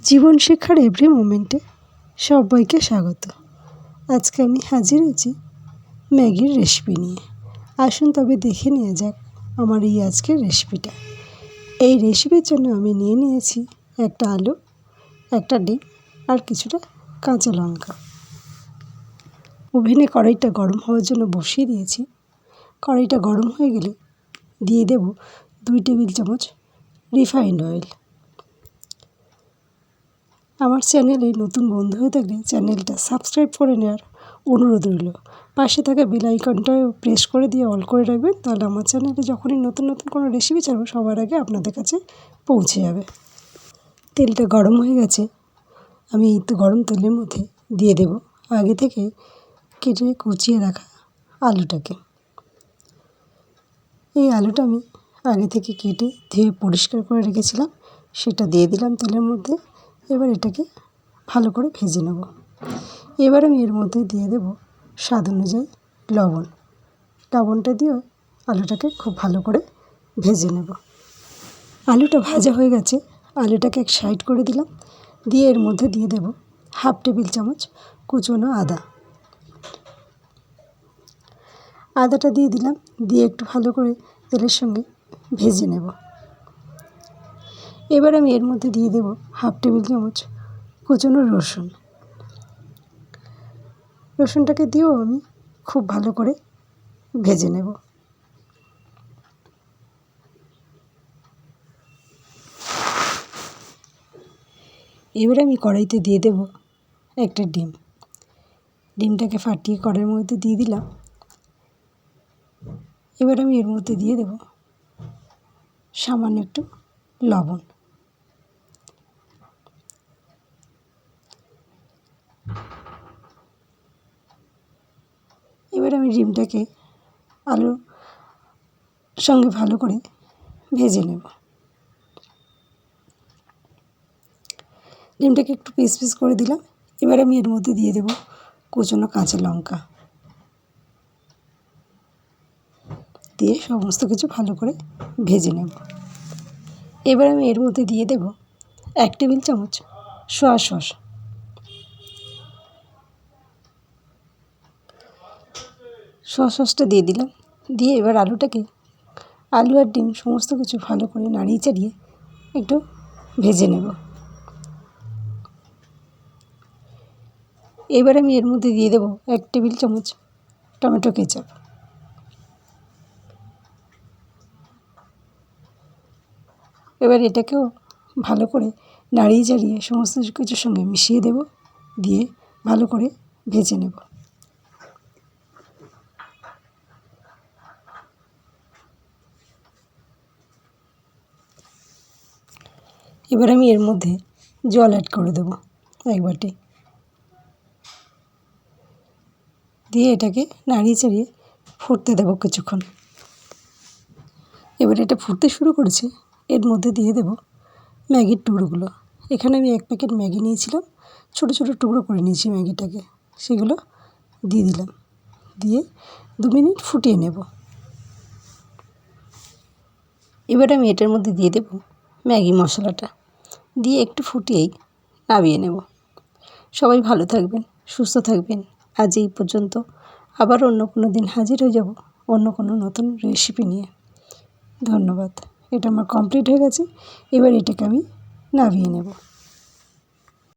জীবন শিক্ষার এভরি মোমেন্টে সবাইকে স্বাগত। আজকে আমি হাজির হয়েছি ম্যাগির রেসিপি নিয়ে। আসুন তবে দেখে নেওয়া যাক আমার এই আজকের রেসিপিটা। এই রেসিপির জন্য আমি নিয়ে নিয়েছি একটা আলু, একটা ডিম আর কিছুটা কাঁচা লঙ্কা। ওভেনে কড়াইটা গরম হওয়ার জন্য বসিয়ে দিয়েছি। কড়াইটা গরম হয়ে গেলে দিয়ে দেব 2 টেবিল চামচ রিফাইন্ড অয়েল। আমার চ্যানেলে নতুন বন্ধু হয়ে থাকলে চ্যানেলটা সাবস্ক্রাইব করে নেওয়ার অনুরোধ রইল। পাশে থাকা বেল আইকনটাও প্রেস করে দিয়ে অল করে রাখবেন, তাহলে আমার চ্যানেলে যখনই নতুন নতুন কোনো রেসিপি ছাড়বো সবার আগে আপনাদের কাছে পৌঁছে যাবে। তেলটা গরম হয়ে গেছে। আমি এই তো গরম তেলের মধ্যে দিয়ে দেব আগে থেকে কেটে কুচিয়ে রাখা আলুটাকে। এই আলুটা আমি আগে থেকে কেটে ধুয়ে পরিষ্কার করে রেখেছিলাম, সেটা দিয়ে দিলাম তেলের মধ্যে। এবার এটাকে ভালো করে ভেজে নেব। এবার আমি এর মধ্যে দিয়ে দেব স্বাদ অনুযায়ী লবণ। লবণটা দিয়েও আলুটাকে খুব ভালো করে ভেজে নেব। আলুটা ভাজা হয়ে গেছে, আলুটাকে এক সাইড করে দিলাম। দিয়ে এর মধ্যে দিয়ে দেব 1/2 টেবিল চামচ কুচনো আদা। আদাটা দিয়ে দিলাম, দিয়ে একটু ভালো করে তেলের সঙ্গে ভেজে নেব। এবার আমি এর মধ্যে দিয়ে দেব 1/2 টেবিল চামচ কুচনো রসুন। রসুনটাকে দিয়েও আমি খুব ভালো করে ভেজে নেব। এবার আমি কড়াইতে দিয়ে দেব একটা ডিম। ডিমটাকে ফাটিয়ে কড়াইয়ের মধ্যে দিয়ে দিলাম। এবার আমি এর মধ্যে দিয়ে দেব সামান্য একটু লবণ। এবার আমি ডিমটাকে আলুর সঙ্গে ভালো করে ভেজে নেব। ডিমটাকে একটু পিস পিস করে দিলাম। এবার আমি এর মধ্যে দিয়ে দেব কুচনো কাঁচা লঙ্কা। দিয়ে সমস্ত কিছু ভালো করে ভেজে নেব। এবার আমি এর মধ্যে দিয়ে দেব 1 টেবিল চামচ সয়া সস। সয়া সসটা দিয়ে দিলাম। দিয়ে এবার আলু আর ডিম সমস্ত কিছু ভালো করে নাড়িয়ে চাড়িয়ে একটু ভেজে নেব। এবার আমি এর মধ্যে দিয়ে দেব 1 টেবিল চামচ টমেটো কেচাপ। এবার এটাকেও ভালো করে নাড়িয়ে চাড়িয়ে সমস্ত কিছুর সঙ্গে মিশিয়ে দেব, দিয়ে ভালো করে ভেজে নেব। এবার আমি এর মধ্যে জল অ্যাড করে দেব 1 বাটি। দিয়ে এটাকে নাড়িয়ে চাড়িয়ে ফুটতে দেব কিছুক্ষণ। এবার এটা ফুটতে শুরু করেছে, এর মধ্যে দিয়ে দেব ম্যাগির টুকরোগুলো। এখানে আমি 1 প্যাকেট ম্যাগি নিয়েছিলাম, ছোটো ছোটো টুকরো করে নিয়েছি ম্যাগিটাকে। সেগুলো দিয়ে দিলাম, দিয়ে 2 মিনিট ফুটিয়ে নেব। এবার আমি এটার মধ্যে দিয়ে দেব ম্যাগি মশলাটা, দিয়ে একটু ফুটিয়েই নামিয়ে নেব। সবাই ভালো থাকবেন, সুস্থ থাকবেন। আজ এই পর্যন্ত। আবার অন্য কোনো দিন হাজির হয়ে যাব অন্য কোনো নতুন রেসিপি নিয়ে। ধন্যবাদ। এটা আমার কমপ্লিট হয়ে গেছে। এবার এটাকে আমি নামিয়ে নেব।